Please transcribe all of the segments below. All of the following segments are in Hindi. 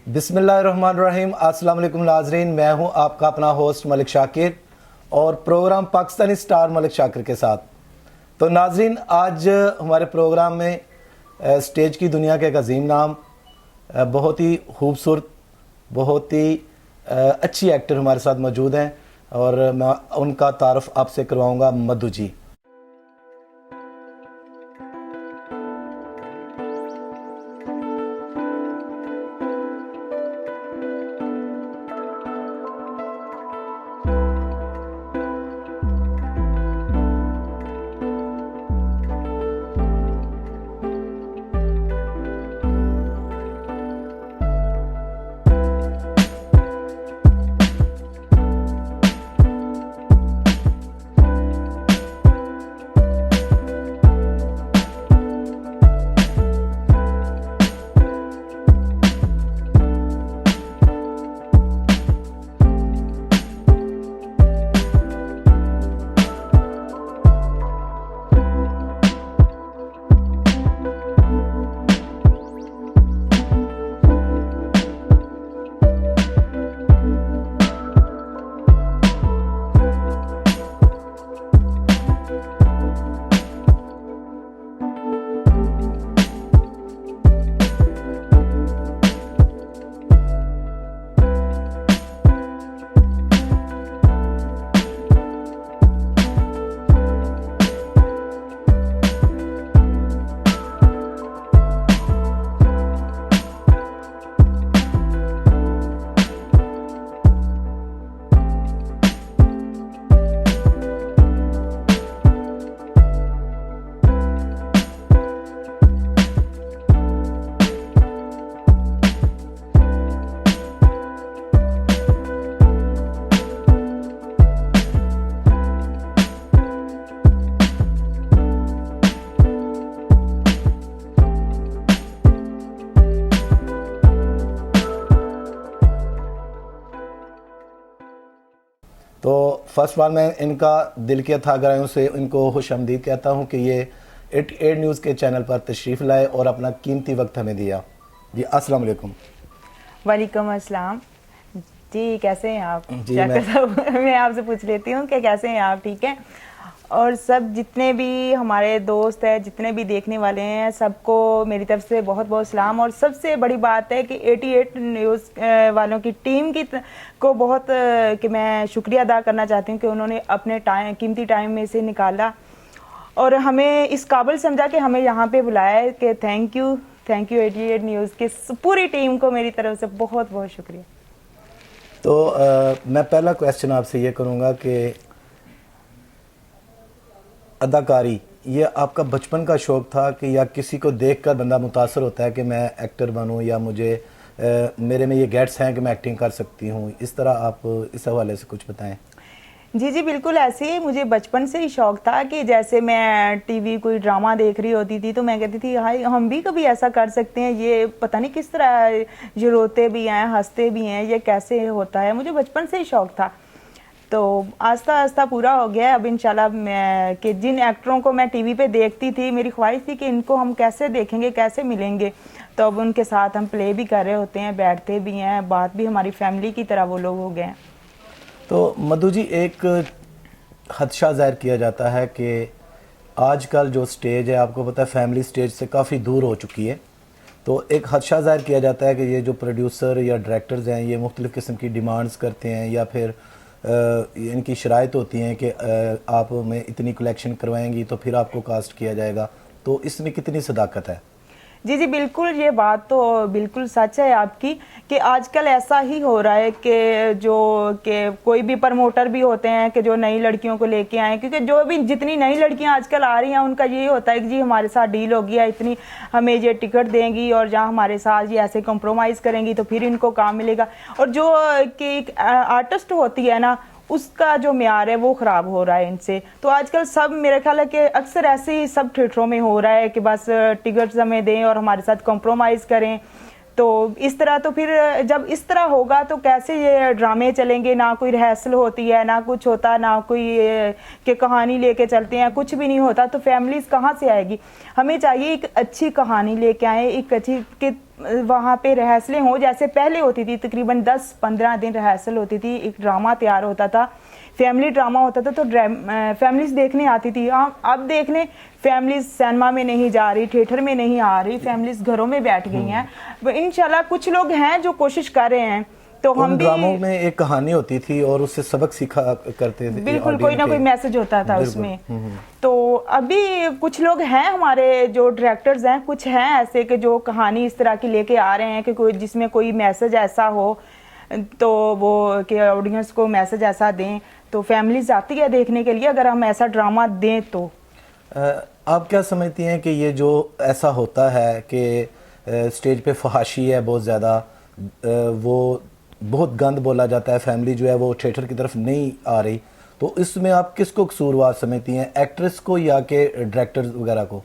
बिस्मिल्लाहिर्रहमानिर्रहीम। अस्सलाम वालेकुम नाज़रीन, मैं हूं आपका अपना होस्ट मलिक शाकिर और प्रोग्राम पाकिस्तानी स्टार मलिक शाकिर के साथ। तो नाज़रीन, आज हमारे प्रोग्राम में स्टेज की दुनिया के एक अजीम नाम, बहुत ही खूबसूरत, बहुत ही अच्छी एक्टर हमारे साथ मौजूद हैं और मैं उनका तारुफ आपसे करवाऊंगा। मधु जी। तो फर्स्ट ऑफ ऑल मैं इनका दिल के अथाह गहराइयों से इनको खुशामदीद कहता हूं कि ये 88 न्यूज़ के चैनल पर तशरीफ़ लाए और अपना कीमती वक्त हमें दिया। जी अस्सलाम वालेकुम। वालेकुम अस्सलाम जी, कैसे हैं आप? जी मैं आपसे पूछ लेती हूँ कि कैसे हैं आप? ठीक हैं। और सब जितने भी हमारे दोस्त हैं, जितने भी देखने वाले हैं, सबको मेरी तरफ से बहुत बहुत सलाम। और सबसे बड़ी बात है कि 88 न्यूज़ वालों की टीम को बहुत कि मैं शुक्रिया अदा करना चाहती हूँ कि उन्होंने अपने कीमती टाइम में से निकाला और हमें इस काबिल समझा कि हमें यहाँ पे बुलाया है। कि थैंक यू 88 न्यूज़ की पूरी टीम को मेरी तरफ से बहुत बहुत शुक्रिया। तो मैं पहला क्वेश्चन आपसे ये करूँगा कि अदाकारी ये आपका बचपन का शौक़ था कि या किसी को देखकर बंदा मुतासर होता है कि मैं एक्टर बनूं या मुझे मेरे में ये गेट्स हैं कि मैं एक्टिंग कर सकती हूं? इस तरह आप इस हवाले से कुछ बताएं। जी बिल्कुल ऐसे ही मुझे बचपन से ही शौक़ था कि जैसे मैं टीवी कोई ड्रामा देख रही होती थी तो मैं कहती थी हाय हम भी कभी ऐसा कर सकते हैं। ये पता नहीं किस तरह ये रोते भी हैं, हंसते भी हैं, ये कैसे होता है। मुझे बचपन से ही शौक़ था। तो आस्ता आस्ता पूरा हो गया। अब इंशाल्लाह मैं कि जिन एक्टरों को मैं टीवी पे देखती थी, मेरी ख्वाहिश थी कि इनको हम कैसे देखेंगे, कैसे मिलेंगे। तो अब उनके साथ हम प्ले भी कर रहे होते हैं, बैठते भी हैं, बात भी हमारी फैमिली की तरह वो लोग हो गए हैं। तो मधु जी, एक खदशा ज़ाहिर किया जाता है कि आजकल जो स्टेज है, आपको पता है फैमिली स्टेज से काफ़ी दूर हो चुकी है। तो एक खदशा ज़ाहिर किया जाता है कि ये जो प्रोड्यूसर या डायरेक्टर्स हैं ये मुख्तलिफ़ किस्म की डिमांड्स करते हैं या फिर इनकी शराइत होती हैं कि आप में इतनी कलेक्शन करवाएंगी तो फिर आपको कास्ट किया जाएगा। तो इसमें कितनी सदाकत है? जी बिल्कुल, ये बात तो बिल्कुल सच है आपकी कि आजकल ऐसा ही हो रहा है कि कोई भी प्रमोटर भी होते हैं कि जो नई लड़कियों को लेके आए, क्योंकि जो भी जितनी नई लड़कियां आजकल आ रही हैं उनका ये होता है कि जी हमारे साथ डील होगी या इतनी हमें ये टिकट देंगी और जहाँ हमारे साथ ये ऐसे कॉम्प्रोमाइज़ करेंगी तो फिर इनको काम मिलेगा। और जो कि एक आर्टिस्ट होती है ना, उसका जो म्यार है वो ख़राब हो रहा है इनसे। तो आजकल सब मेरे ख्याल है कि अक्सर ऐसे ही सब थिएटरों में हो रहा है कि बस टिकट्स हमें दें और हमारे साथ कॉम्प्रोमाइज़ करें। तो इस तरह तो फिर जब इस तरह होगा तो कैसे ये ड्रामे चलेंगे? ना कोई रिहर्सल होती है, ना कुछ होता, ना कोई के कहानी लेके चलते हैं, कुछ भी नहीं होता। तो फैमिलीज़ कहाँ से आएगी? हमें चाहिए एक अच्छी कहानी लेके आए, एक अच्छी कि वहाँ पे रिहर्सलें हो जैसे पहले होती थी, तकरीबन 10-15 दिन रिहर्सल होती थी, एक ड्रामा तैयार होता था, फैमिली ड्रामा होता था, तो फैमिलीज देखने आती थी। अब देख लें, फैमिलीज सिनेमा में नहीं जा रही, थिएटर में नहीं आ रही, फैमिलीज घरों में बैठ गई हैं। इंशाल्लाह कुछ लोग हैं जो कोशिश कर रहे हैं, तो हम उन भी ड्रामों में एक कहानी होती थी और उससे सबक सीखा करते थे, बिल्कुल कोई ना कोई मैसेज होता था उसमें। तो अभी कुछ लोग हैं हमारे जो डायरेक्टर्स हैं, कुछ हैं ऐसे कि जो कहानी इस तरह की लेके आ रहे हैं कि कोई जिसमें कोई मैसेज ऐसा हो, तो वो कि ऑडियंस को मैसेज ऐसा दें, तो फैमिलीज आती है देखने के लिए अगर हम ऐसा ड्रामा दें तो। आप क्या समझती हैं कि ये जो ऐसा होता है कि स्टेज पे फहाशी है बहुत ज़्यादा, वो बहुत गंद बोला जाता है, फैमिली जो है वो थिएटर की तरफ नहीं आ रही, तो इसमें आप किसको कसूरवार समझती हैं, एक्ट्रेस को या के डायरेक्टर्स वगैरह को?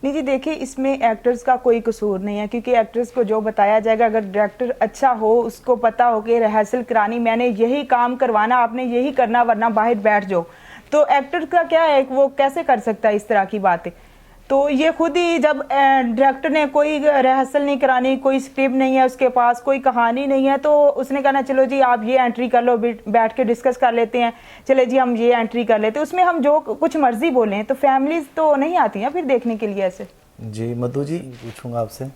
नहीं जी, देखिए इसमें एक्टर्स का कोई कसूर नहीं है, क्योंकि एक्टर्स को जो बताया जाएगा, अगर डायरेक्टर अच्छा हो, उसको पता हो कि रिहर्सल करानी, मैंने यही काम करवाना, आपने यही करना वरना बाहर बैठ जाओ, तो एक्टर का क्या है, वो कैसे कर सकता है इस तरह की बातें। तो ये खुद ही जब डायरेक्टर ने कोई रिहर्सल नहीं करानी, कोई स्क्रिप्ट नहीं है उसके पास, कोई कहानी नहीं है, तो उसने कहना चलो जी आप ये एंट्री कर लो, बैठ के डिस्कस कर लेते हैं, चले जी हम ये एंट्री कर लेते हैं, उसमें हम जो कुछ मर्जी बोलें, तो फैमिलीज तो नहीं आती हैं फिर देखने के लिए ऐसे। जी मधु जी, पूछूंगा आपसे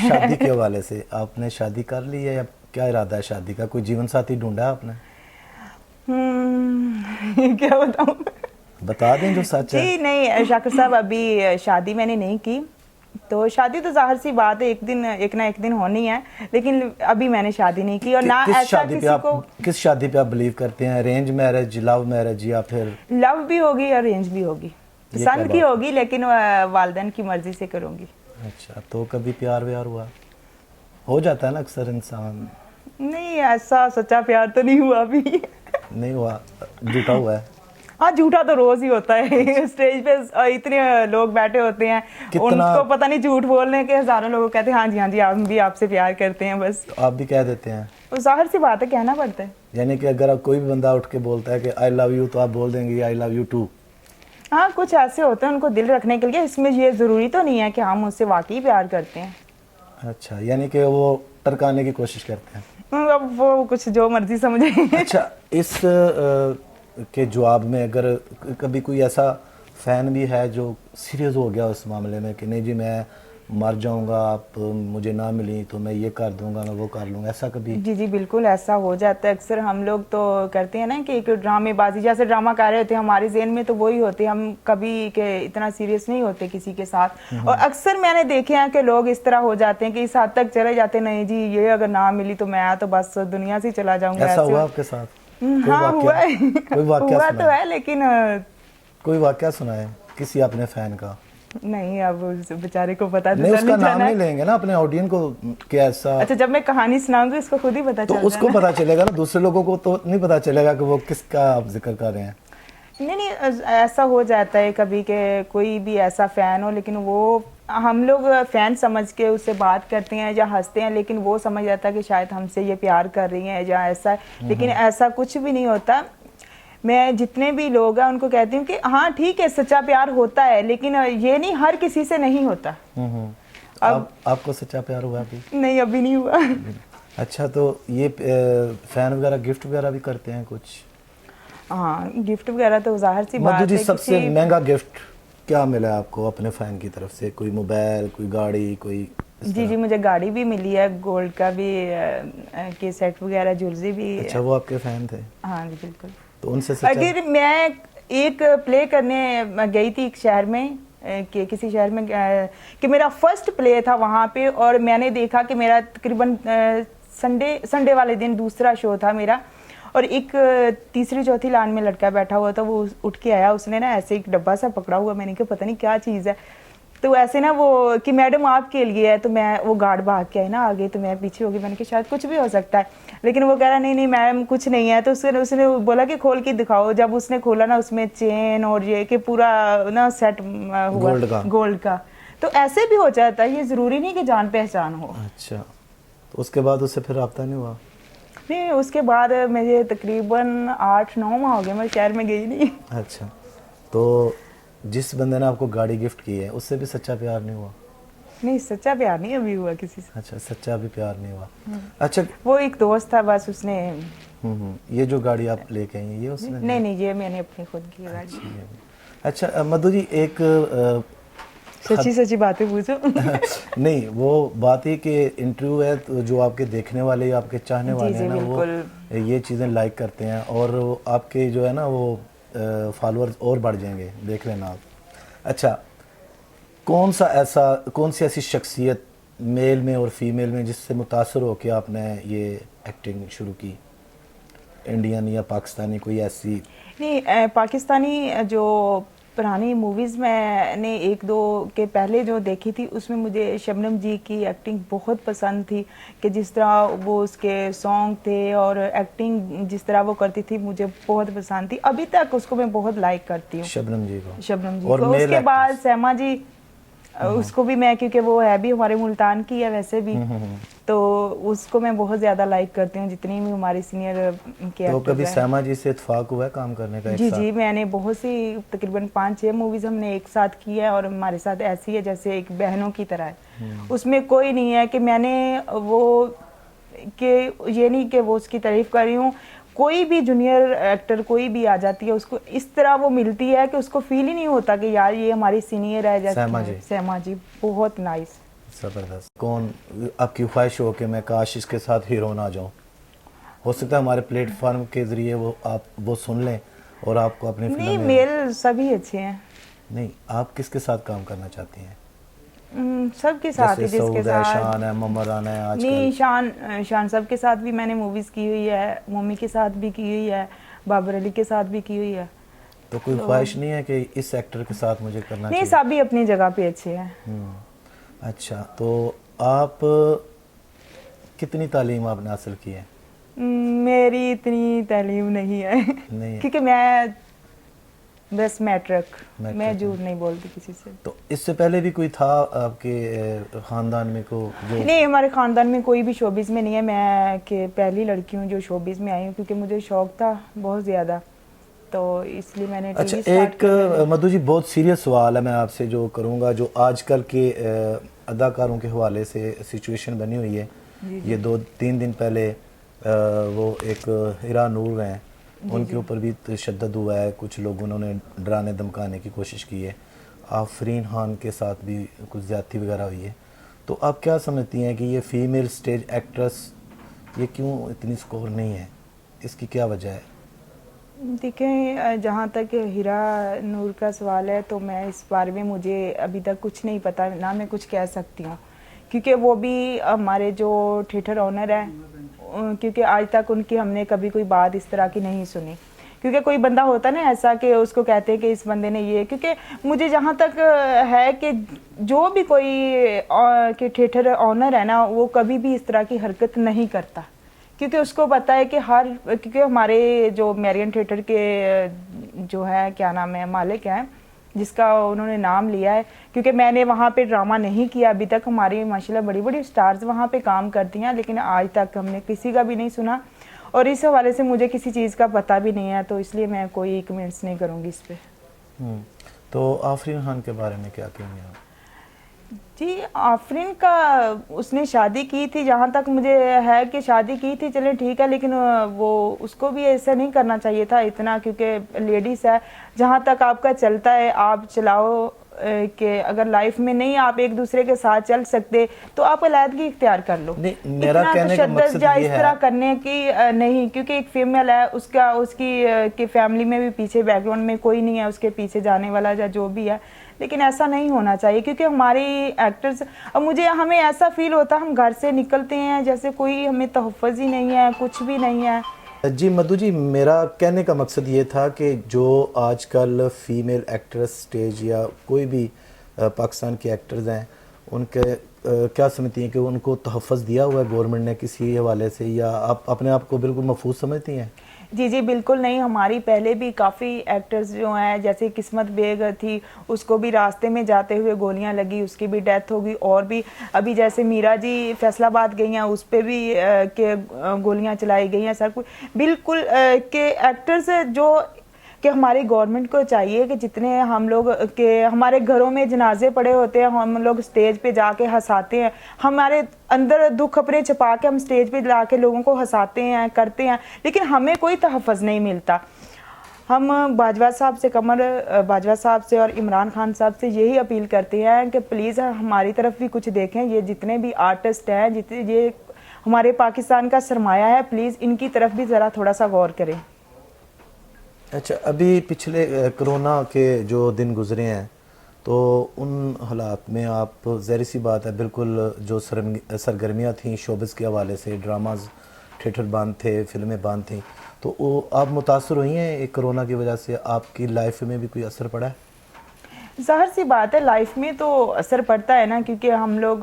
शादी के हवाले से, आपने शादी कर ली है या क्या इरादा है शादी का, कोई जीवन साथी ढूंढा है आपने? क्या बताऊं, बता दें जो सच है। जी नहीं शाकिर साहब, अभी शादी मैंने नहीं की, तो शादी तो जाहिर सी बात है एक ना एक दिन होनी है, लेकिन अभी मैंने शादी नहीं की। और ना ऐसा किसी को। किस शादी पे आप बिलीव करते हैं, अरेंज मैरिज, लव मैरिज या फिर? लव भी होगी, अरेंज भी होगी, पसंद की होगी, लेकिन वालिदैन की मर्जी से करूंगी। अच्छा, तो कभी प्यार व्यार हुआ? हो जाता है ना अक्सर इंसान। नहीं, ऐसा सच्चा प्यार तो नहीं हुआ अभी। नहीं हुआ, झूठा हुआ है? हाँ, झूठा तो रोज ही होता है। स्टेज पे इतने लोग बैठे होते हैं, उनको पता नहीं झूठ बोलने के हजारों लोग कहते हैं हाँ जी हम भी आपसे प्यार करते हैं, बस। तो आप भी कह देते हैं? तो जाहिर सी बात है, कहना पड़ता है। यानी कि अगर आप कोई भी बंदा उठ के बोलता है कि आई लव यू, तो आप बोल देंगे आई लव यू टू? हाँ, कुछ ऐसे होते हैं उनको दिल रखने के लिए, इसमें ये जरूरी तो नहीं है कि हम उससे वाकई प्यार करते हैं। अच्छा, यानी कि वो टरकाने की कोशिश करते हैं। अब वो कुछ जो मर्जी समझे। अच्छा, इस के जवाब में अगर कभी कोई ऐसा फैन भी है जो सीरियस हो गया उस मामले में कि नहीं जी मैं मर जाऊंगा, आप मुझे ना मिली तो मैं ये कर दूंगा, मैं वो कर लूंगा, ऐसा कभी? जी जी बिल्कुल ऐसा हो जाता है अक्सर। हम लोग तो करते हैं ना कि एक ड्रामेबाजी, जैसे ड्रामा कर रहे होते हैं हमारे ज़हन में, तो वही होते हैं, हम कभी के इतना सीरियस नहीं होते किसी के साथ। और अक्सर मैंने देखे हैं कि लोग इस तरह हो जाते हैं कि इस हद तक चले जाते हैं, नहीं जी ये अगर ना मिली तो मैं तो बस दुनिया से चला जाऊंगा। ऐसा हुआ आपके साथ? हाँ हुआ है। कोई वाकया हुआ तो है, लेकिन कोई वाकया सुनाए किसी अपने फैन का? नहीं, अब उस बेचारे को पता नहीं, उसका नाम नहीं लेंगे ना अपने ऑडियंस को, क्या ऐसा? अच्छा, जब मैं कहानी सुनाऊंगी उसको खुद ही पता तो चलेगा, उसको पता चलेगा ना, दूसरे लोगों को तो नहीं पता चलेगा कि वो किसका आप जिक्र कर रहे हैं। नहीं, ऐसा हो जाता है कभी के कोई भी ऐसा फैन हो, लेकिन वो हम लोग फैन समझ के उससे बात करते हैं या हंसते हैं, लेकिन वो समझ जाता है कि शायद हमसे ये प्यार कर रही है या ऐसा, लेकिन ऐसा कुछ भी नहीं होता। मैं जितने भी लोग हैं उनको कहती हूँ कि हाँ ठीक है, सच्चा प्यार होता है, लेकिन ये नहीं हर किसी से नहीं होता। अब आपको सच्चा प्यार हुआ अभी? नहीं, अभी नहीं हुआ। अच्छा, तो ये फैन वगैरह गिफ्ट वगैरह भी करते हैं कुछ? हाँ, गिफ्ट वगैरह तो जाहिर सी बात है। मधु जी, सबसे महंगा गिफ्ट क्या मिला आपको अपने फैन की तरफ से? कोई मोबाइल, कोई गाड़ी, कोई? जी, मुझे गाड़ी भी मिली है, गोल्ड का भी के सेट वगैरह, ज्वेलरी भी। अच्छा, वो आपके फैन थे? हाँ जी बिल्कुल। तो उनसे अगर मैं एक प्ले करने गई थी एक शहर में, कि किसी शहर में कि मेरा फर्स्ट प्ले था वहाँ पे, और मैंने देखा कि मेरा तकरीबन संडे वाले दिन दूसरा शो था मेरा, और एक तीसरी चौथी लाइन में लड़का बैठा हुआ था, वो उठ के आया, उसने ना ऐसे एक डब्बा सा पकड़ा हुआ, मैंने कहा पता नहीं क्या चीज़ है, तो ऐसे ना वो कि मैडम आपके लिए है, तो मैं वो गार्ड भाग के आई ना आगे, तो मैं पीछे हो गई, मैंने कहा शायद कुछ भी हो सकता है, लेकिन वो कह रहा नहीं मैम कुछ नहीं है, तो उसने बोला कि खोल के दिखाओ। जब उसने खोला ना, उसमें चेन और ये कि पूरा ना सेट हुआ गोल्ड का। तो ऐसे भी हो जाता है, ये ज़रूरी नहीं कि जान पहचान हो। अच्छा, तो उसके बाद उससे फिर रब्ता नहीं हुआ? नहीं, उसके बाद मुझे तकरीबन 8-9 माह हो गए, मैं शहर में गई नहीं। अच्छा, तो जिस बंदे ने आपको गाड़ी गिफ्ट की है उससे भी सच्चा प्यार नहीं हुआ? नहीं, सच्चा प्यार नहीं अभी हुआ किसी से। अच्छा, सच्चा भी प्यार नहीं हुआ। अच्छा। वो एक दोस्त था बस, उसने। ये जो गाड़ी आप लेके आई हैं ये उसने? नहीं नहीं, ये मैंने अपनी खुद की गाड़ी। अच्छा मधु जी, एक सच्ची सच्ची बातें पूछो। नहीं, वो बात ही कि इंटरव्यू है तो जो आपके देखने वाले, आपके चाहने जी, वाले जी, हैं ना, वो ये चीज़ें लाइक करते हैं और आपके जो है ना वो फॉलोअर्स और बढ़ जाएंगे, देख लेना आप। अच्छा, कौन सी ऐसी शख्सियत मेल में और फीमेल में जिससे मुतासर हो के आपने ये एक्टिंग शुरू की, इंडियन या पाकिस्तानी कोई ऐसी? नहीं, पाकिस्तानी जो पुरानी मूवीज़ मैंने एक दो के पहले जो देखी थी, उसमें मुझे शबनम जी की एक्टिंग बहुत पसंद थी कि जिस तरह वो उसके सॉन्ग थे और एक्टिंग जिस तरह वो करती थी, मुझे बहुत पसंद थी। अभी तक उसको मैं बहुत लाइक करती हूँ, शबनम जी को। शबनम जी और को। मेल उसके बाद एक्ट्रेस? सैमा जी, उसको भी मैं, क्योंकि वो है भी हमारे मुल्तान की है वैसे भी, तो उसको मैं बहुत ज़्यादा लाइक करती हूँ, जितनी भी हमारी सीनियर के तो एक्टर्स कभी हैं। सैमा जी से इत्तेफाक हुआ है काम करने का एक जी साथ? जी, मैंने बहुत सी, तकरीबन 5-6 मूवीज़ हमने एक साथ की है और हमारे साथ ऐसी है जैसे एक बहनों की तरह है। उसमें कोई नहीं है कि मैंने वो, कि ये नहीं कि वो उसकी तारीफ कर रही हूँ। कोई भी जूनियर एक्टर कोई भी आ जाती है, उसको इस तरह वो मिलती है कि उसको फील ही नहीं होता कि यार ये हमारी सीनियर है। जैसे सैमा जी? सैमा जी बहुत नाइस। ज़बरदस्त। कौन आपकी ख्वाहिश हो कि मैं काश इसके साथ हीरोइन आ जाऊं? हो सकता है हमारे प्लेटफॉर्म के ज़रिए वो सुन लें और आपको अपनी फिल्म नहीं, में। मेल सभी अच्छे हैं। नहीं, आप किसके साथ काम करना चाहती हैं? सबके साथ ही, जैसे जिसके सऊद है, साथ। शान है, ममरान है नहीं, आजकल। शान सब के साथ भी मैंने मूवीज़ की हुई है, मम्मी के साथ भी की हुई है, बाबर अली के साथ भी की हुई है। तो कोई ख्वाहिश नहीं है कि इस एक्टर के साथ मुझे करना नहीं, चाहिए? सभी अपनी जगह पे अच्छे हैं। अच्छा, तो आप कितनी तालीम आपने हासिल की है? मेरी इतनी तालीम नहीं है। नहीं है। क्योंकि मैं बस मैट्रिक, मैं मैट्रिक झूठ नहीं बोलती किसी से। तो इससे पहले भी कोई था आपके ख़ानदान में को जो? नहीं, हमारे ख़ानदान में कोई भी शोबिज़ में नहीं है। मैं कि पहली लड़की हूँ जो शोबिज़ में आई हूँ, क्योंकि मुझे शौक था बहुत ज़्यादा, तो इसलिए मैंने अच्छा, टीवी स्टार्ट एक मधु जी बहुत सीरियस सवाल है मैं आपसे जो करूँगा, जो आजकल के अदाकारों के हवाले से सिचुएशन बनी हुई है। ये 2-3 दिन पहले वो एक हिरा नूर हैं, उनके ऊपर भी तशद्दुद हुआ है, कुछ लोगों ने उन्हें डराने धमकाने की कोशिश की है। आफरीन खान के साथ भी कुछ ज़्यादती वगैरह हुई है। तो आप क्या समझती हैं कि ये फीमेल स्टेज एक्ट्रेस ये क्यों इतनी स्कोर नहीं है, इसकी क्या वजह है? देखें, जहाँ तक हीरा नूर का सवाल है, तो मैं इस बारे में, मुझे अभी तक कुछ नहीं पता, ना मैं कुछ कह सकती हूँ, क्योंकि वो भी हमारे जो थिएटर ऑनर है, क्योंकि आज तक उनकी हमने कभी कोई बात इस तरह की नहीं सुनी। क्योंकि कोई बंदा होता ना ऐसा कि उसको कहते हैं कि इस बंदे ने ये, क्योंकि मुझे जहाँ तक है कि जो भी कोई कि थिएटर ऑनर है ना, वो कभी भी इस तरह की हरकत नहीं करता, क्योंकि उसको पता है कि क्योंकि हमारे जो मैरियन थिएटर के जो है, क्या नाम है, मालिक हैं, जिसका उन्होंने नाम लिया है, क्योंकि मैंने वहाँ पे ड्रामा नहीं किया अभी तक। हमारी माशाल्लाह बड़ी बड़ी स्टार्स वहाँ पे काम करती हैं, लेकिन आज तक हमने किसी का भी नहीं सुना, और इस हवाले से मुझे किसी चीज़ का पता भी नहीं है, तो इसलिए मैं कोई कमेंट्स नहीं करूँगी इस पर। तो आफरीन खान के बारे में क्या कहेंगे आप? जी, आफरीन का, उसने शादी की थी, जहाँ तक मुझे है कि शादी की थी, चले ठीक है, लेकिन वो उसको भी ऐसा नहीं करना चाहिए था इतना, क्योंकि लेडीज़ है। जहाँ तक आपका चलता है आप चलाओ, कि अगर लाइफ में नहीं आप एक दूसरे के साथ चल सकते तो आप अलहदगी इख्तियार कर लो। नहीं, मेरा कहने का मकसद या ये इस है तरह करने की नहीं, क्योंकि एक फीमेल है, उसकी फैमिली में भी पीछे बैकग्राउंड में कोई नहीं है उसके पीछे जाने वाला या जो भी है, लेकिन ऐसा नहीं होना चाहिए, क्योंकि हमारी एक्टर्स, अब हमें ऐसा फील होता है हम घर से निकलते हैं जैसे कोई हमें तहफ़्फ़ुज़ ही नहीं है, कुछ भी नहीं है। जी मधु जी, मेरा कहने का मकसद ये था कि जो आजकल फीमेल एक्ट्रेस स्टेज या कोई भी पाकिस्तान के एक्टर्स हैं, उनके क्या समझती हैं कि उनको तहफ़्फ़ुज़ दिया हुआ है गवर्नमेंट ने किसी हवाले से, या आप अपने आप को बिल्कुल महफूज समझती हैं? जी जी, बिल्कुल नहीं। हमारी पहले भी काफ़ी एक्टर्स जो हैं, जैसे किस्मत बेग थी, उसको भी रास्ते में जाते हुए गोलियां लगी, उसकी भी डेथ हो गई, और भी अभी जैसे मीरा जी फैसलाबाद गई हैं, उस पर भी के गोलियां चलाई गई हैं। सर कुछ बिल्कुल के एक्टर्स जो कि हमारी गवर्नमेंट को चाहिए कि जितने हम लोग के हमारे घरों में जनाजे पड़े होते हैं, हम लोग स्टेज पे जाके हंसाते हैं, हमारे अंदर दुख अपने छिपा के हम स्टेज पे जाके लोगों को हंसाते हैं, करते हैं, लेकिन हमें कोई तहफ़्फ़ुज़ नहीं मिलता। हम बाजवा साहब से, कमर बाजवा साहब से और इमरान खान साहब से यही अपील करते हैं कि प्लीज़ हमारी तरफ भी कुछ देखें। ये जितने भी आर्टिस्ट हैं, जितने ये हमारे पाकिस्तान का सरमाया है, प्लीज़ इनकी तरफ भी ज़रा थोड़ा सा गौर करें। अच्छा, अभी पिछले कोरोना के जो दिन गुजरे हैं, तो उन हालात में आप, ज़ाहिर सी बात है, बिल्कुल जो सरगर्मियाँ थीं शोबिस के हवाले से, ड्रामाज, थिएटर बंद थे, फिल्में बंद थीं, तो वो आप मुतासर हुई हैं एक कोरोना की वजह से? आपकी लाइफ में भी कोई असर पड़ा है? ज़ाहिर सी बात है, लाइफ में तो असर पड़ता है ना, क्योंकि हम लोग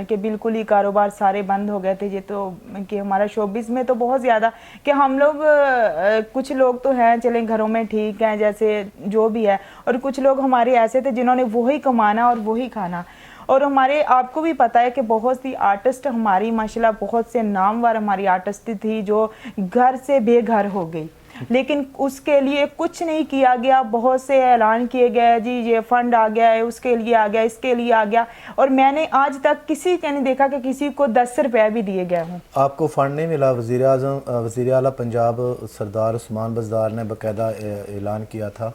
के बिल्कुल ही कारोबार सारे बंद हो गए थे। ये तो कि हमारा शोबिस में तो बहुत ज़्यादा कि हम लोग कुछ लोग तो हैं चलें घरों में ठीक हैं, जैसे जो भी है, और कुछ लोग हमारे ऐसे थे जिन्होंने वही कमाना और वही खाना। और हमारे, आपको भी पता है कि बहुत सी आर्टिस्ट हमारी माशाल्लाह, बहुत से नामवर हमारी आर्टिस्ट थी जो घर से बेघर हो गई, लेकिन उसके लिए कुछ नहीं किया गया। बहुत से ऐलान किए गए, जी ये फंड आ गया है, उसके लिए आ गया, इसके लिए आ गया, और मैंने आज तक किसी का नहीं देखा कि किसी को 10 रुपये भी दिए गए हों। आपको फ़ंड नहीं मिला? वज़ीर आला पंजाब सरदार उस्मान बज़दार ने बाकायदा ऐलान किया था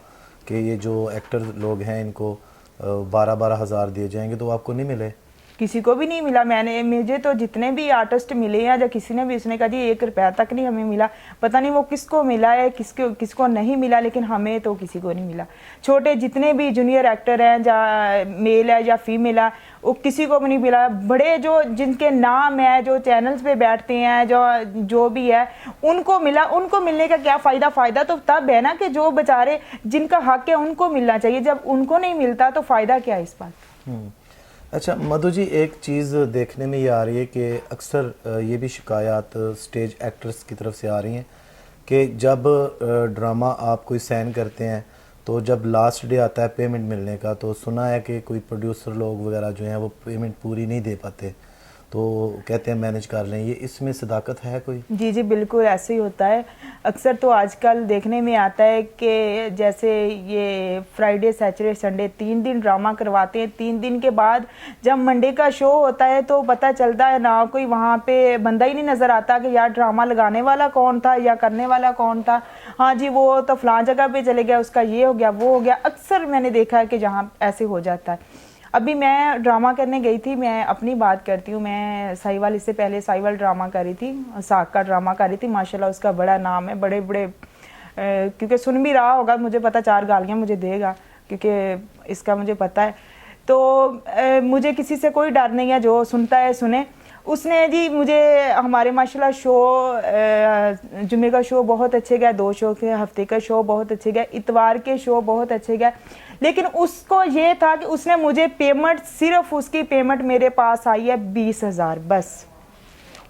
कि ये जो एक्टर लोग हैं इनको 12-12 हज़ार दिए जाएंगे, तो आपको नहीं मिले? किसी को भी नहीं मिला। मुझे तो जितने भी आर्टिस्ट मिले हैं, जब किसी ने भी, उसने कहा जी 1 रुपया तक नहीं हमें मिला। पता नहीं वो किसको मिला है, किसको नहीं मिला, लेकिन हमें तो किसी को नहीं मिला। छोटे जितने भी जूनियर एक्टर हैं, या मेल है या फीमेल है, वो किसी को भी नहीं मिला। बड़े जो जिनके नाम है, जो चैनल्स पे बैठते हैं, जो भी है, उनको मिला। उनको मिलने का क्या फ़ायदा? फ़ायदा तो तब है ना कि जो बेचारे जिनका हक है उनको मिलना चाहिए। जब उनको नहीं मिलता तो फ़ायदा क्या है इस बात? अच्छा मधु जी, एक चीज़ देखने में ये आ रही है कि अक्सर ये भी शिकायत स्टेज एक्टर्स की तरफ से आ रही हैं कि जब ड्रामा आप कोई साइन करते हैं, तो जब लास्ट डे आता है पेमेंट मिलने का, तो सुना है कि कोई प्रोड्यूसर लोग वगैरह जो हैं वो पेमेंट पूरी नहीं दे पाते, तो कहते हैं मैनेज कर लें। ये इसमें सदाकत है कोई? जी जी, बिल्कुल ऐसे ही होता है। अक्सर तो आजकल देखने में आता है कि जैसे ये फ्राइडे, सैटरडे, संडे 3 दिन ड्रामा करवाते हैं। 3 दिन के बाद जब मंडे का शो होता है तो पता चलता है ना, कोई वहाँ पे बंदा ही नहीं नज़र आता कि यार ड्रामा लगाने वाला कौन था या करने वाला कौन था। हाँ जी, वो तो फलां जगह पे चले गया, उसका ये हो गया, वो हो गया। अक्सर मैंने देखा है कि जहाँ ऐसे हो जाता है। अभी मैं ड्रामा करने गई थी, मैं अपनी बात करती हूँ। मैं साहिवाल, इससे पहले साहिवाल ड्रामा करी थी, साग का ड्रामा करी थी। माशाल्लाह उसका बड़ा नाम है, बड़े बड़े, क्योंकि सुन भी रहा होगा, मुझे पता 4 गालियाँ मुझे देगा, क्योंकि इसका मुझे पता है। तो मुझे किसी से कोई डर नहीं है, जो सुनता है सुने। उसने जी मुझे, हमारे माशाल्लाह शो, जुमे का शो बहुत अच्छे गए, 2 शो के, हफ्ते का शो बहुत अच्छे गए, इतवार के शो बहुत अच्छे गए। लेकिन उसको ये था कि उसने मुझे पेमेंट, सिर्फ उसकी पेमेंट मेरे पास आई है 20,000 बस।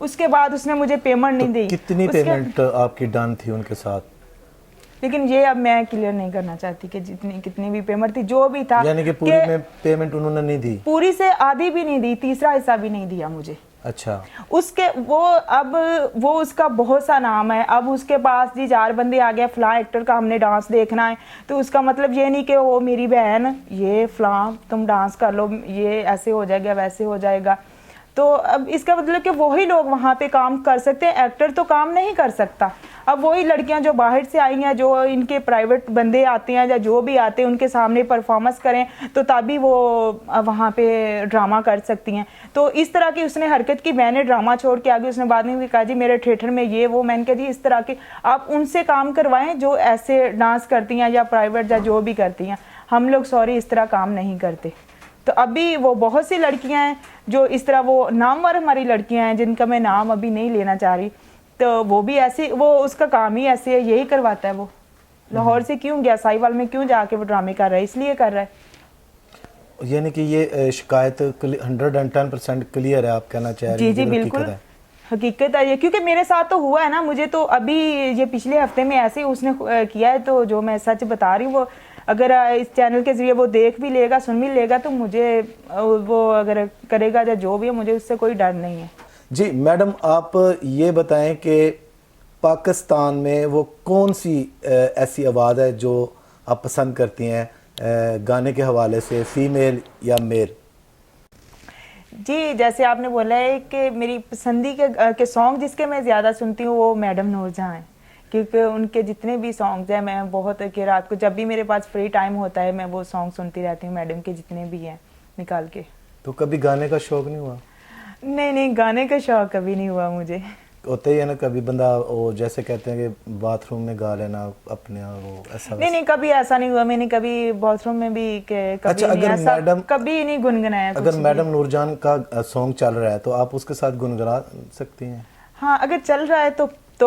उसके बाद उसने मुझे पेमेंट नहीं दी। कितनी पेमेंट आपकी डन थी उनके साथ? लेकिन ये अब मैं क्लियर नहीं करना चाहती कि कितनी भी पेमेंट थी, जो भी था। यानी कि पूरी में पेमेंट उन्होंने नहीं दी? पूरी से आधी भी नहीं दी, तीसरा हिस्सा भी नहीं दिया मुझे। अच्छा। उसके वो उसका बहुत सा नाम है। अब उसके पास जी 4 बंदे आ गए, फलां एक्टर का हमने डांस देखना है, तो उसका मतलब ये नहीं कि वो मेरी बहन, ये फलां तुम डांस कर लो, ये ऐसे हो जाएगा, वैसे हो जाएगा। तो अब इसका मतलब कि वही लोग वहाँ पे काम कर सकते हैं, एक्टर तो काम नहीं कर सकता। अब वही लड़कियां जो बाहर से आई हैं, जो इनके प्राइवेट बंदे आते हैं या जो भी आते हैं, उनके सामने परफॉर्मेंस करें तो तभी वो वहाँ पे ड्रामा कर सकती हैं। तो इस तरह की उसने हरकत की। मैंने ड्रामा छोड़ के आगे, उसने बाद में भी कहा जी मेरे थिएटर में ये वो। मैंने कहा जी इस तरह के आप उनसे काम करवाएं जो ऐसे डांस करती हैं या प्राइवेट या जो भी करती हैं। हम लोग सॉरी इस तरह काम नहीं करते। तो अभी वो बहुत सी लड़कियां हैं जो इस तरह, वो नामवर हमारी लड़कियां हैं जिनका मैं नाम अभी नहीं लेना चाह रही, तो वो भी ऐसे, वो उसका काम ही ऐसे है, यही करवाता है। वो लाहौर से क्यों गया, साहिवाल में क्यों जाके वो ड्रामे कर रहा है, इसलिए कर रहा है। यानी कि ये शिकायत 110% क्लियर है, आप कहना चाह रहे हैं? जी जी बिल्कुल हकीकत है ये, क्योंकि मेरे साथ तो हुआ है ना। मुझे तो अभी ये पिछले हफ्ते में ऐसे ही उसने किया है, तो जो मैं सच बता रही हूँ, वो अगर इस चैनल के जरिए वो देख भी लेगा, सुन भी लेगा, तो मुझे वो अगर करेगा या जो भी है, मुझे उससे कोई डर नहीं है। जी मैडम, आप ये बताएं कि पाकिस्तान में वो कौन सी ऐसी आवाज़ है जो आप पसंद करती हैं गाने के हवाले से, फीमेल या मेल? जी, जैसे आपने बोला है कि मेरी पसंदी के सॉन्ग जिसके मैं ज़्यादा सुनती हूँ वो मैडम नूरजहां हैं, क्योंकि उनके जितने भी सॉन्ग्स हैं मैं बहुत कि रात को जब भी मेरे पास फ्री टाइम होता है मैं वो सॉन्ग सुनती रहती हूँ, मैडम के जितने भी हैं निकाल के। तो कभी गाने का शौक नहीं हुआ? नहीं नहीं, गाने का शौक कभी नहीं हुआ मुझे। होता ही है ना, कभी बंदा वो जैसे कहते हैं कि बाथरूम में गा लेना अपने, वो ऐसा नहीं नहीं, कभी ऐसा नहीं हुआ, मैंने कभी बाथरूम में भी कभी अच्छा, नहीं अगर ऐसा मैडम कभी नहीं गुनगुनाया अगर कुछ भी। मैडम नूरजहां का सॉन्ग चल रहा है तो आप उसके साथ गुनगुना सकती हैं? हाँ, अगर चल रहा है तो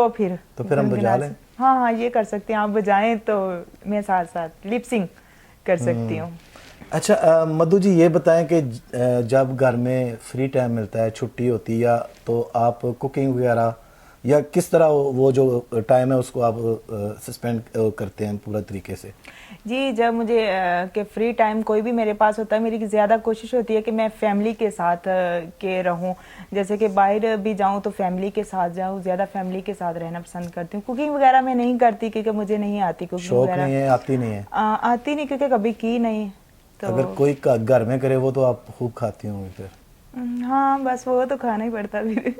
फिर हम बजा लें? हाँ हाँ, ये कर सकते हैं, आप बजाएं तो मैं साथ साथ लिप सिंग कर सकती हूँ। अच्छा मधु जी, ये बताएं कि जब घर में फ्री टाइम मिलता है, छुट्टी होती है, या तो आप कुकिंग वगैरह या किस तरह वो जो टाइम है उसको आप सस्पेंड करते हैं पूरा तरीके से? जी, जब मुझे के फ्री टाइम कोई भी मेरे पास होता है, मेरी ज़्यादा कोशिश होती है कि मैं फैमिली के साथ के रहूं। जैसे कि बाहर भी जाऊं तो फैमिली के साथ जाऊं, ज़्यादा फैमिली के साथ रहना पसंद करती हूं। कुकिंग वगैरह मैं नहीं करती क्योंकि मुझे नहीं आती कुकिंग शौक वगैरह। नहीं है, आती नहीं है? आती नहीं क्योंकि कभी की नहीं। तो अगर कोई घर में करे वो तो आप खूब खाती होंगी फिर? हाँ, बस वो तो खाना ही पड़ता फिर।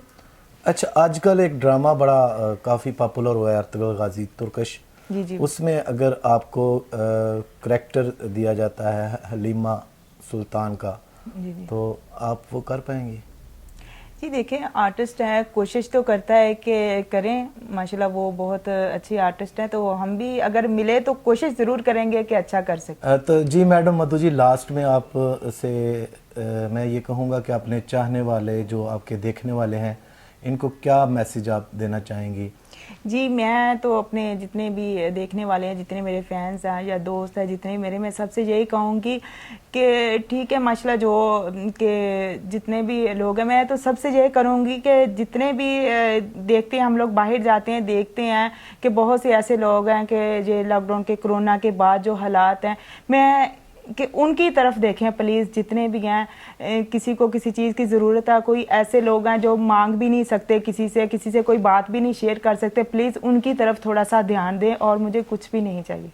अच्छा, आजकल एक ड्रामा बड़ा काफ़ी पॉपुलर हुआ है, अर्तुगरुल गाजी, तुर्कश। जी जी उसमें अगर आपको करैक्टर दिया जाता है हलीमा सुल्तान का, जी जी तो आप वो कर पाएंगी? जी, देखें, आर्टिस्ट है, कोशिश तो करता है कि करें, माशाल्लाह वो बहुत अच्छी आर्टिस्ट है, तो हम भी अगर मिले तो कोशिश ज़रूर करेंगे कि अच्छा कर सकें। तो जी मैडम मधु जी, लास्ट में आप से मैं ये कहूँगा कि अपने चाहने वाले, जो आपके देखने वाले हैं, इनको क्या मैसेज आप देना चाहेंगी? जी, मैं तो अपने जितने भी देखने वाले हैं, जितने मेरे फैंस हैं या दोस्त हैं जितने मेरे, मैं सबसे यही कहूँगी कि ठीक है, माशाल्लाह जो के जितने भी लोग हैं, मैं तो सबसे यही करूँगी कि जितने भी देखते हैं, हम लोग बाहर जाते हैं देखते हैं कि बहुत से ऐसे लोग हैं कि ये लॉकडाउन के कोरोना के बाद जो हालात हैं, मैं कि उनकी तरफ देखें प्लीज़, जितने भी हैं, किसी को किसी चीज़ की ज़रूरत है, कोई ऐसे लोग हैं जो मांग भी नहीं सकते किसी से कोई बात भी नहीं शेयर कर सकते, प्लीज़ उनकी तरफ थोड़ा सा ध्यान दें, और मुझे कुछ भी नहीं चाहिए।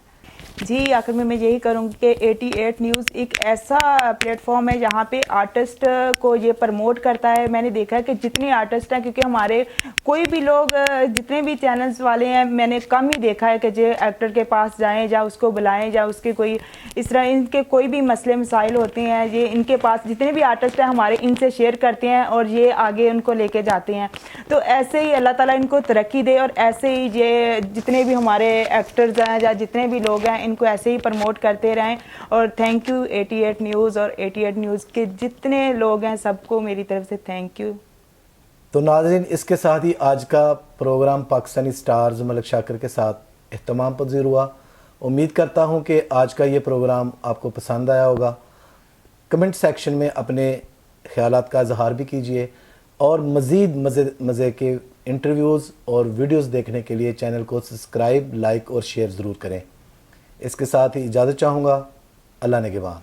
जी, आखिर में मैं यही करूँगी कि 88 न्यूज़ एक ऐसा प्लेटफॉर्म है जहाँ पे आर्टिस्ट को ये प्रमोट करता है। मैंने देखा है कि जितने आर्टिस्ट हैं, क्योंकि हमारे कोई भी लोग जितने भी चैनल्स वाले हैं, मैंने कम ही देखा है कि जो एक्टर के पास जाएं या उसको बुलाएं या उसके कोई इस तरह इनके कोई भी मसले मसाइल होते हैं, ये इनके पास जितने भी आर्टिस्ट हैं हमारे, इनसे शेयर करते हैं और ये आगे उनको लेके जाते हैं। तो ऐसे ही अल्लाह ताला इनको तरक्की दे, और ऐसे ही ये जितने भी हमारे एक्टर्स हैं या जितने भी लोग हैं, इनको ऐसे ही प्रमोट करते रहें। और थैंक यू 88 न्यूज़ और 88 न्यूज़ के जितने लोग हैं, सबको मेरी तरफ से थैंक यू। तो नाज़रीन, इसके साथ ही आज का प्रोग्राम पाकिस्तानी स्टार्स मलिक शाकिर के साथ इख्तिताम पज़ीर हुआ। उम्मीद करता हूँ कि आज का ये प्रोग्राम आपको पसंद आया होगा। कमेंट सेक्शन में अपने ख्यालात का इजहार भी कीजिए, और मज़ीद मज़े के इंटरव्यूज़ और वीडियोज़ देखने के लिए चैनल को सब्सक्राइब, लाइक और शेयर ज़रूर करें। इसके साथ ही इजाज़त चाहूँगा। अल्लाह निगहबान।